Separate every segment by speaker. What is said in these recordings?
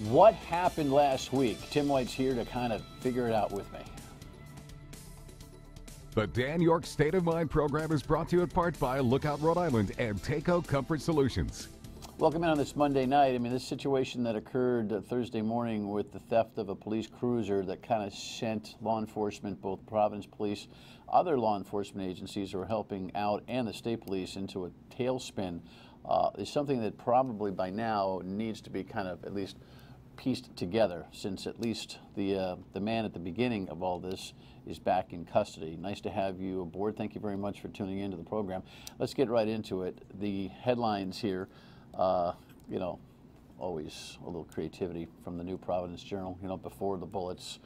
Speaker 1: What happened last week? Tim White's here to kind of figure it out with me.
Speaker 2: The Dan Yorke State of Mind program is brought to you in part by Lookout Rhode Island and Takeo Comfort Solutions.
Speaker 1: Welcome in on this Monday night. I mean, this situation that occurred Thursday morning with the theft of a police cruiser that kind of sent law enforcement, both Providence Police, other law enforcement agencies who are helping out, and the state police into a tailspin is something that probably by now needs to be kind of at least pieced together, since at least the man at the beginning of all this is back in custody. Nice to have you aboard. Thank you very much for tuning into the program. Let's get right into it. The headlines here, you know, always a little creativity from the New Providence Journal, you know, before the bullets.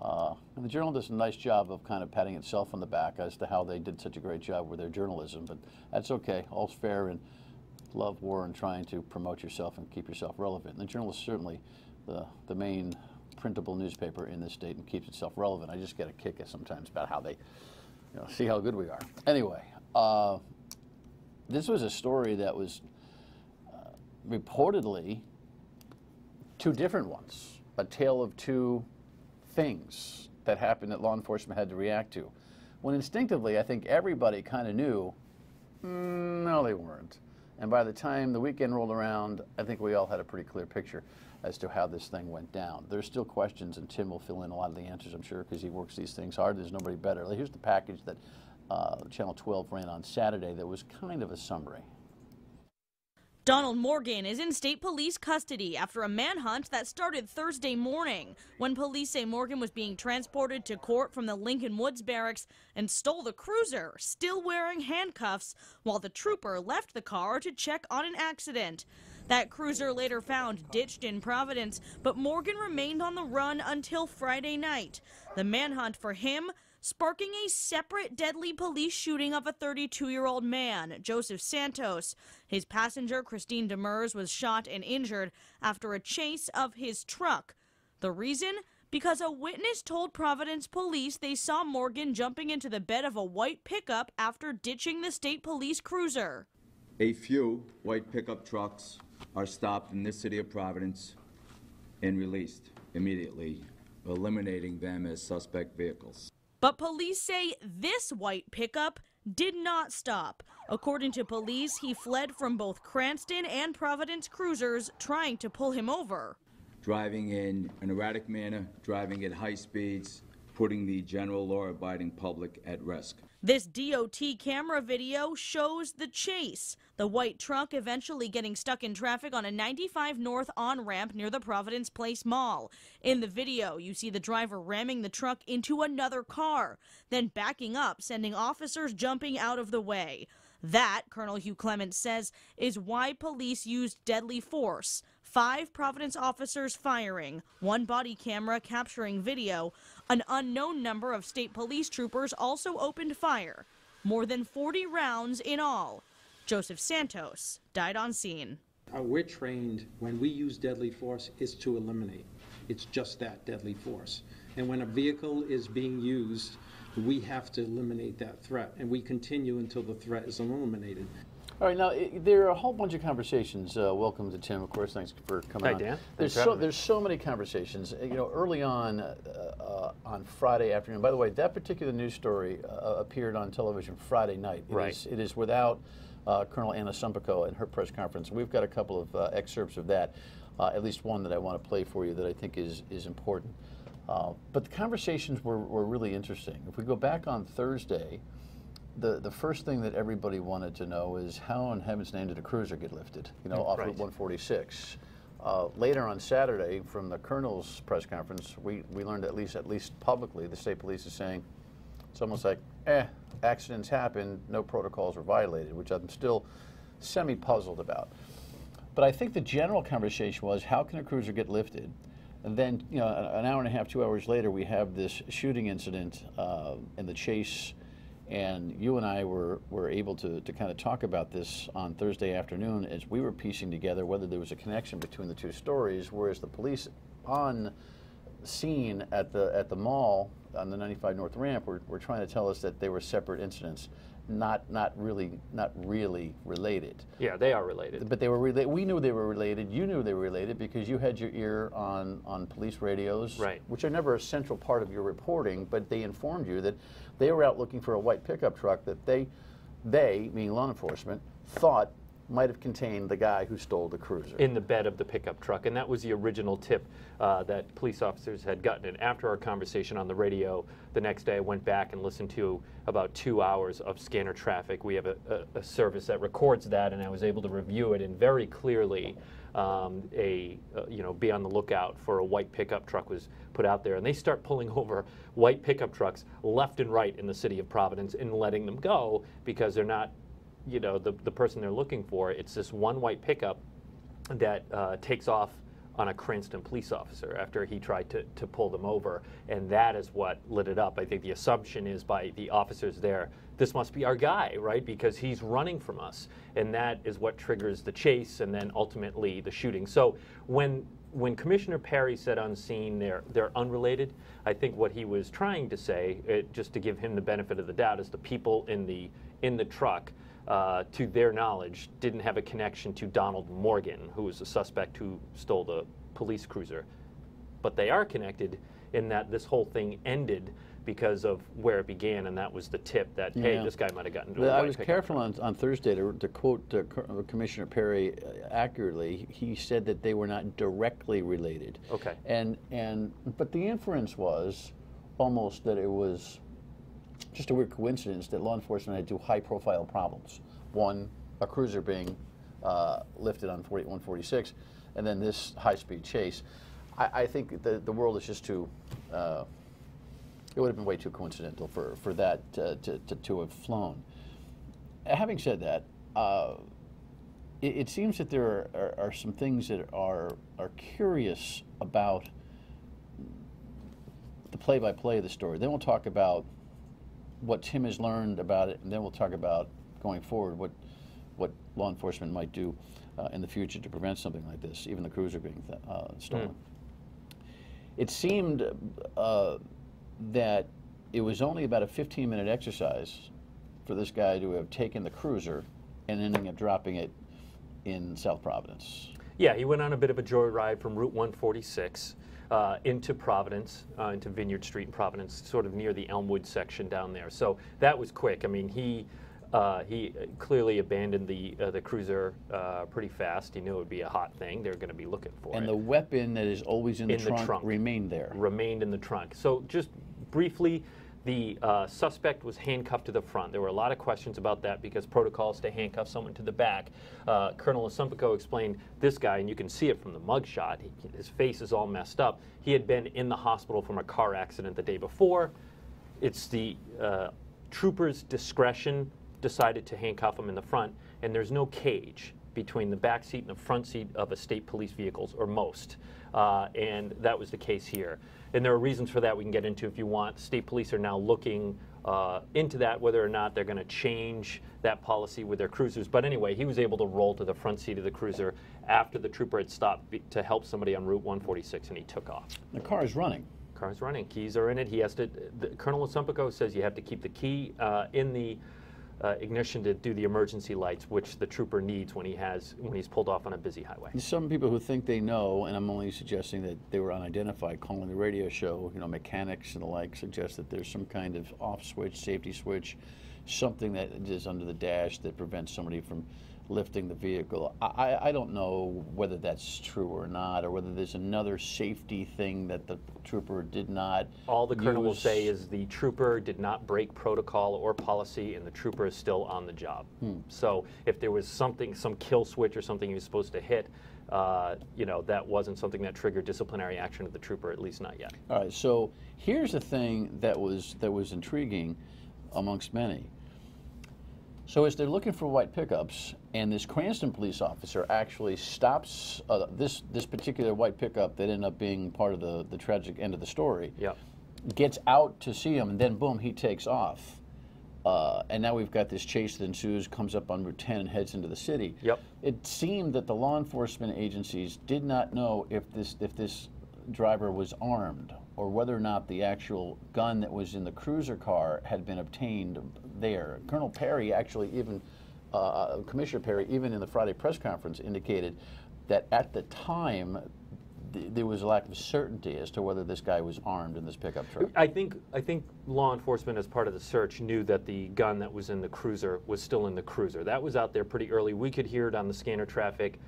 Speaker 1: And the Journal does a nice job of kind of patting itself on the back as to how they did such a great job with their journalism, but that's okay. All's fair in love, war, and trying to promote yourself and keep yourself relevant. And the Journal is certainly the main printable newspaper in this state and keeps itself relevant. I just get a kick sometimes about how they, you know, see how good we are. Anyway, this was a story that was reportedly two different ones, a tale of two things that happened that law enforcement had to react to, when instinctively I think everybody kind of knew, no, they weren't. And by the time the weekend rolled around, I think we all had a pretty clear picture as to how this thing went down. There's still questions, and Tim will fill in a lot of the answers, I'm sure, because he works these things hard. There's nobody better. Here's the package that Channel 12 ran on Saturday that was kind of a summary.
Speaker 3: Donald Morgan is in state police custody after a manhunt that started Thursday morning, when police say Morgan was being transported to court from the Lincoln Woods barracks and stole the cruiser, still wearing handcuffs, while the trooper left the car to check on an accident. That cruiser later found ditched in Providence, but Morgan remained on the run until Friday night. The manhunt for him sparking a separate deadly police shooting of a 32-year-old man, Joseph Santos. His passenger, Christine Demers, was shot and injured after a chase of his truck. The reason? Because a witness told Providence police they saw Morgan jumping into the bed of a white pickup after ditching the state police cruiser.
Speaker 4: A few white pickup trucks are stopped in this city of Providence and released immediately, eliminating them as suspect vehicles.
Speaker 3: But police say this white pickup did not stop. According to police, he fled from both Cranston and Providence cruisers trying to pull him over.
Speaker 4: Driving in an erratic manner, driving at high speeds, putting the general law-abiding public at risk.
Speaker 3: This DOT camera video shows the chase, the white truck eventually getting stuck in traffic on a 95 North on-ramp near the Providence Place Mall. In the video, you see the driver ramming the truck into another car, then backing up, sending officers jumping out of the way. That, Colonel Hugh Clements says, is why police used deadly force. 5 Providence officers firing, 1 body camera capturing video. An unknown number of state police troopers also opened fire. More than 40 rounds in all. Joseph Santos died on scene.
Speaker 5: We're trained when we use deadly force is to eliminate. It's just that, deadly force. And when a vehicle is being used, we have to eliminate that threat, and we continue until the threat is eliminated.
Speaker 1: All right, now there are a whole bunch of conversations. Welcome to Tim, of course. Thanks for coming on.
Speaker 6: Dan.
Speaker 1: There's so many conversations. You know, early on Friday afternoon. By the way, that particular news story appeared on television Friday night. It is without Colonel Anna Sumpico and her press conference. We've got a couple of excerpts of that, at least one that I want to play for you that I think is important. But the conversations were really interesting. If we go back on Thursday, the first thing that everybody wanted to know is how in heaven's name did a cruiser get lifted, you know, off Route 146. Later on Saturday, from the Colonel's press conference, we learned at least publicly, the state police is saying it's almost like, accidents happen, no protocols were violated, which I'm still semi-puzzled about. But I think the general conversation was, how can a cruiser get lifted? And then, you know, an hour and a half, 2 hours later, we have this shooting incident in the chase. And you and I were able to kind of talk about this on Thursday afternoon as we were piecing together whether there was a connection between the two stories, whereas the police on scene at the mall on the 95 North ramp were trying to tell us that they were separate incidents. not really related.
Speaker 6: Yeah, they are related.
Speaker 1: But they were related. We knew they were related. You knew they were related because you had your ear on police radios,
Speaker 6: right,
Speaker 1: which are never a central part of your reporting, but they informed you that they were out looking for a white pickup truck that they, meaning law enforcement, thought might have contained the guy who stole the cruiser.
Speaker 6: In the bed of the pickup truck. And that was the original tip that police officers had gotten. And after our conversation on the radio, the next day I went back and listened to about 2 hours of scanner traffic. We have a service that records that, and I was able to review it, and very clearly be on the lookout for a white pickup truck was put out there. And they start pulling over white pickup trucks left and right in the city of Providence and letting them go because they're not, the person they're looking for. It's this one white pickup that takes off on a Cranston police officer after he tried to pull them over, and that is what lit it up. I think the assumption is by the officers there, this must be our guy, right? Because he's running from us, and that is what triggers the chase and then ultimately the shooting. So when Commissioner Perry said on scene they're unrelated, I think what he was trying to say, just to give him the benefit of the doubt, is the people in the truck, to their knowledge, didn't have a connection to Donald Morgan, who was the suspect who stole the police cruiser. But they are connected in that this whole thing ended because of where it began, and that was the tip that, hey, this guy might have gotten into a white
Speaker 1: I was careful on Thursday to quote Commissioner Perry accurately. He said that they were not directly related.
Speaker 6: Okay.
Speaker 1: But the inference was almost that it was just a weird coincidence that law enforcement had two high-profile problems. One, a cruiser being lifted on 146, and then this high-speed chase. I think the world is just too, it would have been way too coincidental for that to have flown. Having said that, it seems that there are some things that are curious about the play-by-play of the story. Then we'll talk about what Tim has learned about it, and then we'll talk about going forward what law enforcement might do in the future to prevent something like this, even the cruiser being stolen. It seemed that it was only about a 15-minute exercise for this guy to have taken the cruiser and ending up dropping it in South Providence.
Speaker 6: Yeah, he went on a bit of a joyride from Route 146 into Providence, into Vineyard Street in Providence, sort of near the Elmwood section down there. So that was quick. I mean, he clearly abandoned the cruiser pretty fast. He knew it would be a hot thing. They're going to be looking for it.
Speaker 1: And the weapon that is always in the trunk remained there.
Speaker 6: Remained in the trunk. So just briefly, the suspect was handcuffed to the front. There were a lot of questions about that because protocols to handcuff someone to the back. Colonel Asumpico explained this guy, and you can see it from the mugshot, his face is all messed up. He had been in the hospital from a car accident the day before. It's the trooper's discretion decided to handcuff him in the front, and there's no cage between the back seat and the front seat of a state police vehicles, or most. And that was the case here. And there are reasons for that we can get into if you want. State police are now looking into that, whether or not they're going to change that policy with their cruisers. But anyway, he was able to roll to the front seat of the cruiser after the trooper had stopped to help somebody on Route 146, and he took off.
Speaker 1: The car is running.
Speaker 6: Car's running. Keys are in it. He has to. Colonel Asumpico says you have to keep the key in the ignition to do the emergency lights, which the trooper needs when he's pulled off on a busy highway.
Speaker 1: Some people who think they know, and I'm only suggesting that they were unidentified, calling the radio show, mechanics and the like, suggest that there's some kind of off switch, safety switch, something that is under the dash that prevents somebody from lifting the vehicle. I don't know whether that's true or not, or whether there's another safety thing that the trooper did not
Speaker 6: All the colonel will say is the trooper did not break protocol or policy, and the trooper is still on the job. So if there was some kill switch or something he was supposed to hit, that wasn't something that triggered disciplinary action of the trooper, at least not yet.
Speaker 1: All right, so here's the thing that was intriguing amongst many. So as they're looking for white pickups, and this Cranston police officer actually stops this particular white pickup that ended up being part of the tragic end of the story, gets out to see him, and then boom, he takes off. And now we've got this chase that ensues, comes up on Route 10 and heads into the city. It seemed that the law enforcement agencies did not know if this driver was armed, or whether or not the actual gun that was in the cruiser car had been obtained there. Colonel Perry actually even, Commissioner Perry, even in the Friday press conference, indicated that at the time there was a lack of certainty as to whether this guy was armed in this pickup truck.
Speaker 6: I think law enforcement, as part of the search, knew that the gun that was in the cruiser was still in the cruiser. That was out there pretty early. We could hear it on the scanner traffic.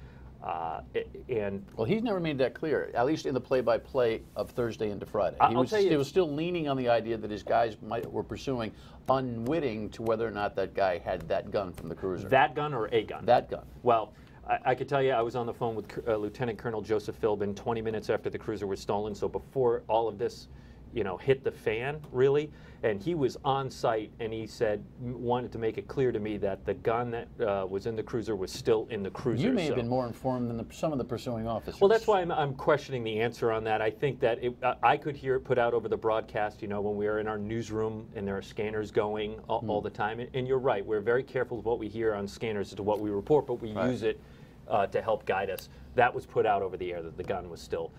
Speaker 1: Well, he's never made that clear, at least in the play-by-play of Thursday into Friday. He was still leaning on the idea that his guys were pursuing, unwitting to whether or not that guy had that gun from the cruiser.
Speaker 6: That gun or a gun?
Speaker 1: That gun.
Speaker 6: Well, I could tell you I was on the phone with Lieutenant Colonel Joseph Philbin 20 minutes after the cruiser was stolen, so before all of this, hit the fan, really. And he was on site, and he wanted to make it clear to me that the gun that was in the cruiser was still in the cruiser.
Speaker 1: You may have been more informed than some of the pursuing officers.
Speaker 6: Well, that's why I'm questioning the answer on that. I think that I could hear it put out over the broadcast, when we are in our newsroom and there are scanners going all the time. And you're right, we're very careful of what we hear on scanners as to what we report, but we use it to help guide us. That was put out over the air that the gun was still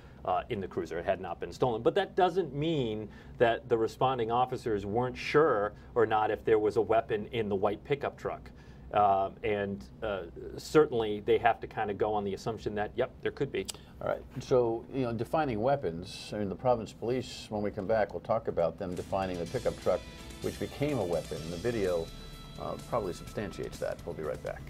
Speaker 6: in the cruiser. It had not been stolen. But that doesn't mean that the responding officers weren't sure or not if there was a weapon in the white pickup truck. Certainly they have to kind of go on the assumption that, yep, there could be.
Speaker 1: All right. So, defining weapons, the Providence Police, when we come back, we'll talk about them defining the pickup truck, which became a weapon. The video probably substantiates that. We'll be right back.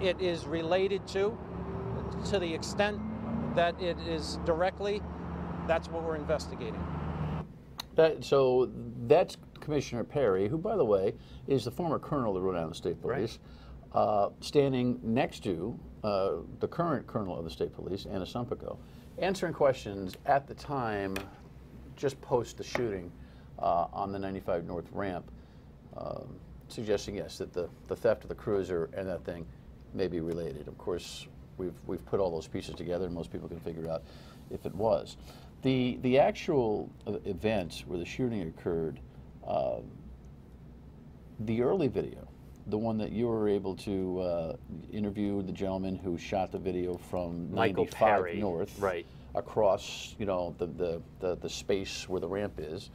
Speaker 5: It is related to the extent that it is directly, that's what we're investigating.
Speaker 1: So that's Commissioner Perry, who, by the way, is the former colonel of the Rhode Island State Police, standing next to the current colonel of the State Police, Anna Sumpico, answering questions at the time, just post the shooting on the 95 North ramp, suggesting, yes, that the theft of the cruiser and that thing may be related. Of course, we've put all those pieces together, and most people can figure out if it was. The actual events where the shooting occurred, the early video, the one that you were able to interview the gentleman who shot the video from 95 North, across the space where the ramp is.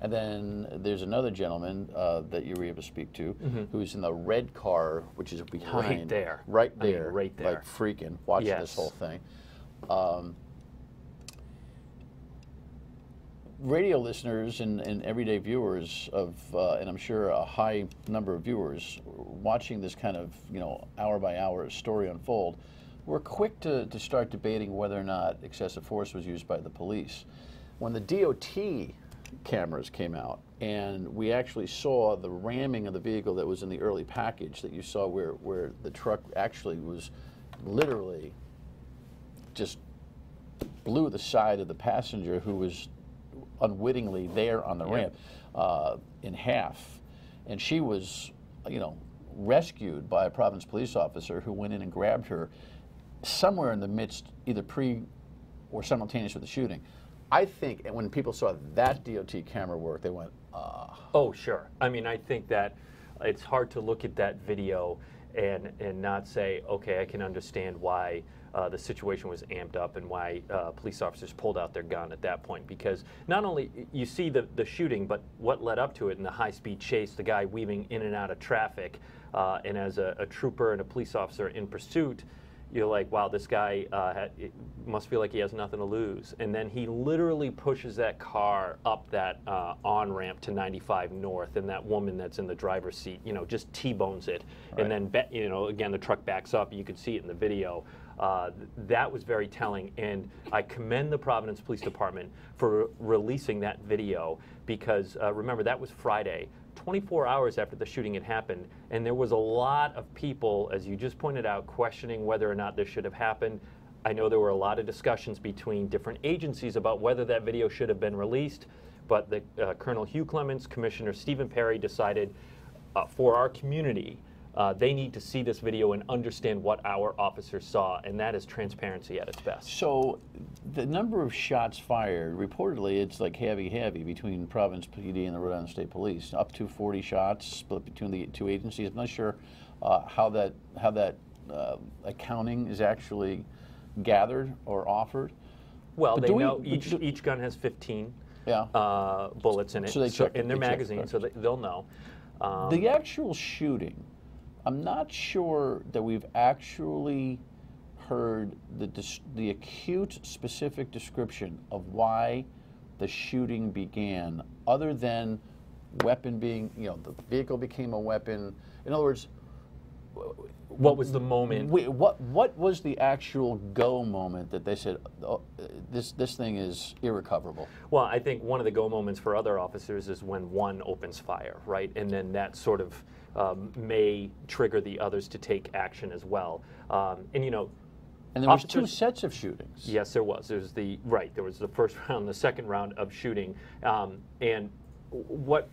Speaker 1: And then there's another gentleman that you were able to speak to, who's in the red car, which is behind. Right there. Like freaking watching this whole thing. Radio listeners and everyday viewers of, and I'm sure a high number of viewers watching this kind of, hour by hour story unfold, were quick to start debating whether or not excessive force was used by the police. When the DOT cameras came out and we actually saw the ramming of the vehicle that was in the early package that you saw where the truck actually was literally just blew the side of the passenger who was unwittingly there on the ramp in half, and she was rescued by a Providence police officer who went in and grabbed her somewhere in the midst, either pre or simultaneous with the shooting. I think when people saw that DOT camera work, they went,
Speaker 6: Oh, sure. I mean, I think that it's hard to look at that video and not say, okay, I can understand why the situation was amped up and why police officers pulled out their gun at that point. Because not only you see the shooting, but what led up to it in the high-speed chase, the guy weaving in and out of traffic, and as a trooper and a police officer in pursuit, you're like, wow, this guy must feel like he has nothing to lose. And then he literally pushes that car up that on-ramp to 95 North, and that woman that's in the driver's seat, just T-bones it. And then, again, the truck backs up. You could see it in the video. That was very telling, and I commend the Providence Police Department for releasing that video because, remember, that was Friday. 24 hours after the shooting had happened, and there was a lot of people, as you just pointed out, questioning whether or not this should have happened. I know there were a lot of discussions between different agencies about whether that video should have been released, but the Colonel Hugh Clements, Commissioner Stephen Perry decided for our community, they need to see this video and understand what our officers saw, and that is transparency at its best.
Speaker 1: So the number of shots fired, reportedly it's like heavy between Providence PD and the Rhode Island State Police, up to 40 shots split between the two agencies. I'm not sure how that accounting is actually gathered or offered?
Speaker 6: Well, they know each gun has 15 bullets in it,
Speaker 1: so they check
Speaker 6: in their magazine, so they'll know.
Speaker 1: The actual shooting, I'm not sure that we've actually heard the acute specific description of why the shooting began, other than weapon being, the vehicle became a weapon. In other words,
Speaker 6: what was the moment?
Speaker 1: What was the actual go moment that they said, oh, this thing is irrecoverable?
Speaker 6: Well, I think one of the go moments for other officers is when one opens fire, right? And then that sort of may trigger the others to take action as well.
Speaker 1: And there was two sets of shootings.
Speaker 6: Yes, there was. There was the first round, the second round of shooting, and what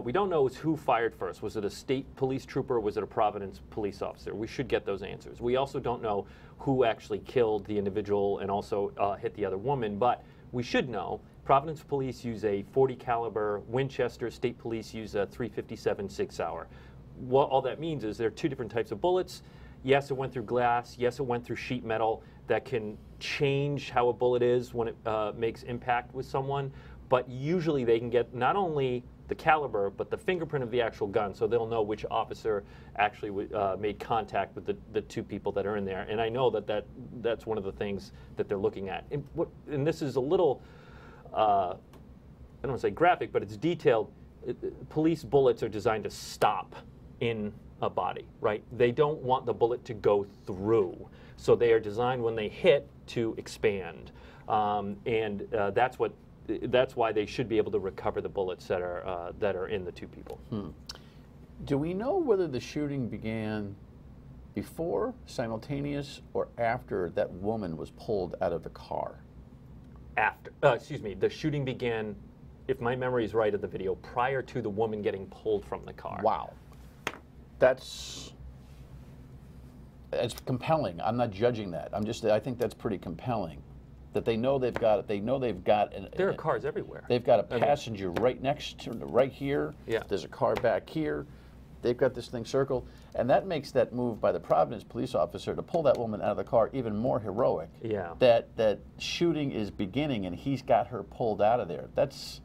Speaker 6: we don't know is who fired first. Was it a state police trooper or was it a Providence police officer? We should get those answers. We also don't know who actually killed the individual and also hit the other woman, but we should know Providence police use a .40 caliber Winchester, state police use a .357 Sig Sauer. What all that means is there are two different types of bullets. Yes, it went through glass. Yes, it went through sheet metal that can change how a bullet is when it makes impact with someone, but usually they can get not only the caliber, but the fingerprint of the actual gun, so they'll know which officer actually made contact with the two people that are in there. And I know that's one of the things that they're looking at. And this is a little, I don't want to say graphic, but it's detailed. Police bullets are designed to stop in a body, right? They don't want the bullet to go through. So they are designed when they hit to expand. That's why they should be able to recover the bullets that are in the two people.
Speaker 1: Do we know whether the shooting began before, simultaneous, or after that woman was pulled out of the car?
Speaker 6: After. The shooting began, if my memory is right of the video, prior to the woman getting pulled from the car.
Speaker 1: Wow. It's compelling. I'm not judging that. I think that's pretty compelling. That they know they've got it.
Speaker 6: There are cars everywhere.
Speaker 1: They've got a passenger right here.
Speaker 6: Yeah.
Speaker 1: There's a car back here. They've got this thing circled, and that makes that move by the Providence police officer to pull that woman out of the car even more heroic.
Speaker 6: Yeah.
Speaker 1: That shooting is beginning, and he's got her pulled out of there. That's.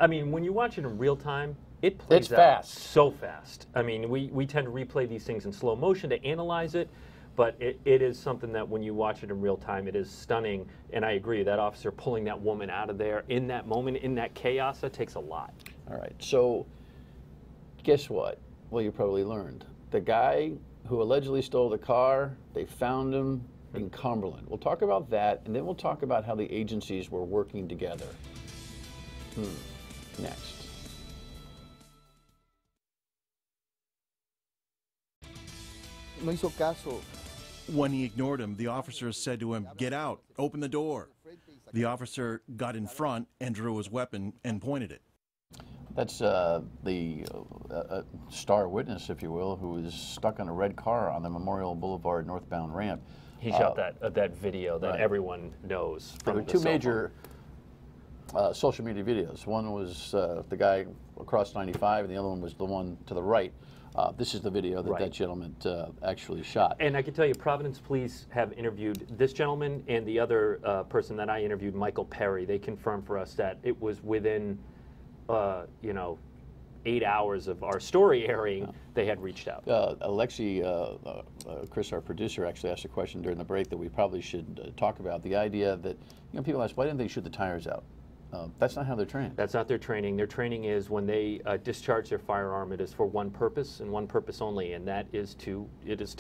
Speaker 6: I mean, when you watch it in real time, it plays out so fast. I mean, we tend to replay these things in slow motion to analyze it. But it is something that when you watch it in real time, it is stunning. And I agree, that officer pulling that woman out of there in that moment, in that chaos, that takes a lot.
Speaker 1: All right, so guess what? Well, you probably learned. The guy who allegedly stole the car, they found him in Cumberland. We'll talk about that, and then we'll talk about how the agencies were working together. Next.
Speaker 7: No hizo caso.
Speaker 8: When he ignored him, the officer said to him, "Get out, open the door." The officer got in front and drew his weapon and pointed it.
Speaker 1: That's the star witness, if you will, who is stuck in a red car on the Memorial Boulevard northbound ramp.
Speaker 6: He shot that video that everyone knows.
Speaker 1: There were two major social media videos. One was the guy across 95, and the other one was the one to the right. This is the video that that gentleman actually shot.
Speaker 6: And I can tell you, Providence Police have interviewed this gentleman and the other person that I interviewed, Michael Perry. They confirmed for us that it was within, 8 hours of our story airing, they had reached out.
Speaker 1: Alexi, Chris, our producer, actually asked a question during the break that we probably should talk about. The idea that people ask, why didn't they shoot the tires out? That's not how they're trained.
Speaker 6: That's not their training. Their training is when they discharge their firearm, it is for one purpose and one purpose only, and that is to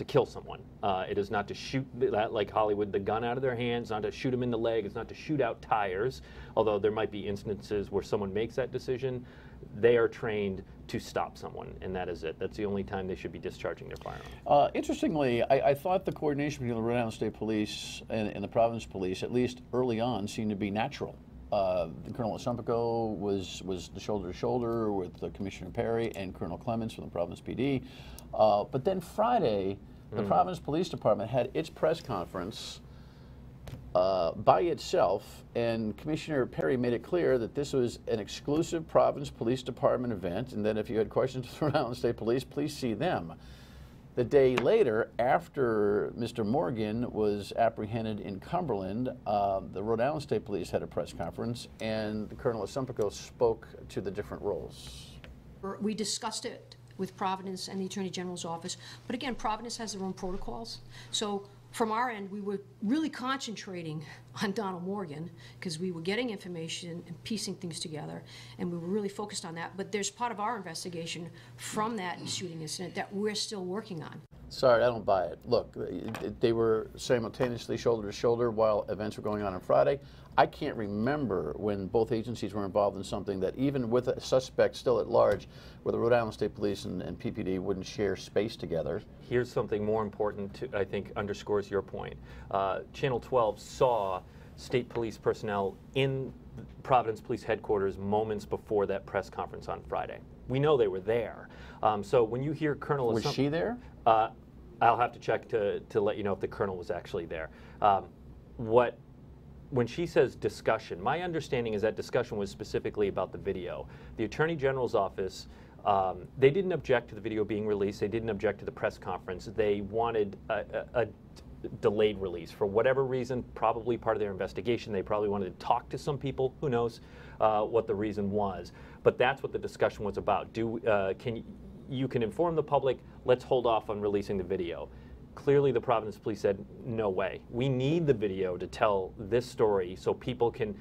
Speaker 6: kill someone. It is not to shoot, like Hollywood, the gun out of their hands, not to shoot them in the leg. It's not to shoot out tires, although there might be instances where someone makes that decision. They are trained to stop someone, and that is it. That's the only time they should be discharging their firearm.
Speaker 1: Interestingly, I thought the coordination between the Rhode Island State Police and the Providence Police, at least early on, seemed to be natural. Colonel Asumpico was the shoulder to shoulder with Commissioner Perry and Colonel Clements from the Providence PD. But then Friday, the Providence Police Department had its press conference by itself, and Commissioner Perry made it clear that this was an exclusive Providence Police Department event, and that if you had questions for Rhode Island State Police, please see them. The day later, after Mr. Morgan was apprehended in Cumberland, the Rhode Island State Police had a press conference, and Colonel Asumpico spoke to the different roles.
Speaker 9: We discussed it with Providence and the Attorney General's office, but again, Providence has their own protocols. So from our end, we were really concentrating on Donald Morgan because we were getting information and piecing things together, and we were really focused on that. But there's part of our investigation from that shooting incident that we're still working on.
Speaker 1: Sorry, I don't buy it. Look, they were simultaneously shoulder to shoulder while events were going on Friday. I can't remember when both agencies were involved in something that, even with a suspect still at large, where the Rhode Island State Police and PPD wouldn't share space together.
Speaker 6: Here's something more important to, I think, underscores your point. Channel 12 saw state police personnel in Providence Police Headquarters moments before that press conference on Friday. We know they were there. So when you hear Colonel...
Speaker 1: Was she there?
Speaker 6: I'll have to check to let you know if the Colonel was actually there. When she says discussion, my understanding is that discussion was specifically about the video. The Attorney General's office, they didn't object to the video being released. They didn't object to the press conference. They wanted a delayed release. For whatever reason, probably part of their investigation, they probably wanted to talk to some people. Who knows what the reason was. But that's what the discussion was about. You can inform the public, let's hold off on releasing the video. Clearly, the Providence Police said, no way. We need the video to tell this story so people can,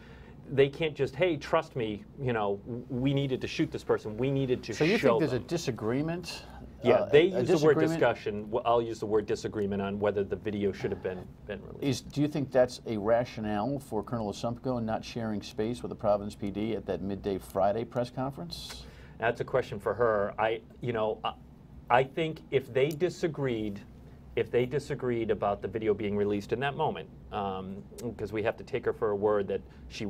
Speaker 6: they can't just, hey, trust me, you know, we needed to shoot this person. We needed to show them.
Speaker 1: So you think there's a disagreement?
Speaker 6: Yeah, they use the word discussion. I'll use the word disagreement on whether the video should have been released.
Speaker 1: Do you think that's a rationale for Colonel Asumpico not sharing space with the Providence PD at that midday Friday press conference?
Speaker 6: That's a question for her. I think if they disagreed about the video being released in that moment, because we have to take her for a word that she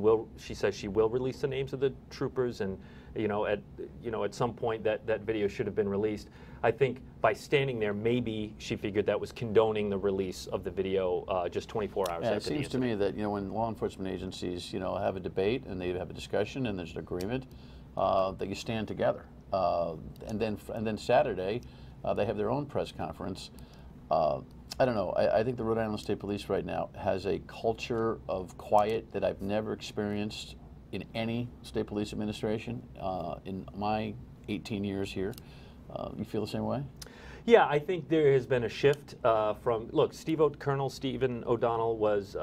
Speaker 6: says she will release the names of the troopers, and at some point that video should have been released. I think by standing there, maybe she figured that was condoning the release of the video just 24 hours after the incident.
Speaker 1: It seems to me that when law enforcement agencies have a debate and they have a discussion and there's an agreement, that you stand together, and then Saturday they have their own press conference. I don't know. I think the Rhode Island State Police right now has a culture of quiet that I've never experienced in any state police administration in my 18 years here. You feel the same way?
Speaker 6: Yeah, I think there has been a shift from, look, Colonel Stephen O'Donnell was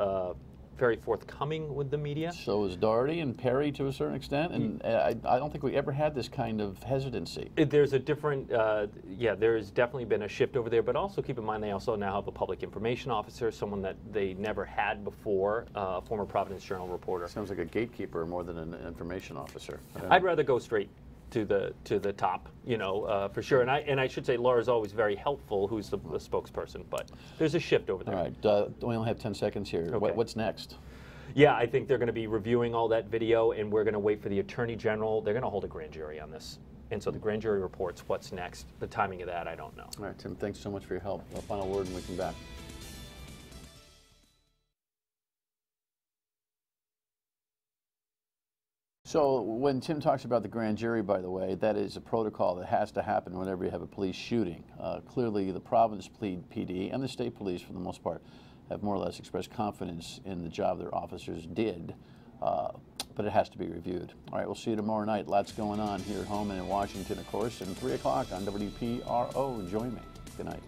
Speaker 6: very forthcoming with the media.
Speaker 1: So was Doherty and Perry to a certain extent, and I don't think we ever had this kind of hesitancy.
Speaker 6: There's a different, there's definitely been a shift over there, but also keep in mind they also now have a public information officer, someone that they never had before, former Providence Journal reporter.
Speaker 1: Sounds like a gatekeeper more than an information officer.
Speaker 6: I'd rather go straight to the top, for sure. And I should say Laura's always very helpful, who's the spokesperson, but there's a shift over there.
Speaker 1: All right, we only have 10 seconds here.
Speaker 6: Okay.
Speaker 1: What's next?
Speaker 6: Yeah, I think they're going to be reviewing all that video, and we're going to wait for the Attorney General. They're going to hold a grand jury on this. And so the grand jury reports what's next. The timing of that, I don't know.
Speaker 1: All right, Tim, thanks so much for your help. A final word and we come back. So when Tim talks about the grand jury, by the way, that is a protocol that has to happen whenever you have a police shooting. Clearly, the Providence PD and the state police, for the most part, have more or less expressed confidence in the job their officers did, but it has to be reviewed. All right, we'll see you tomorrow night. Lots going on here at home and in Washington, of course, and 3 o'clock on WPRO. Join me. Good night.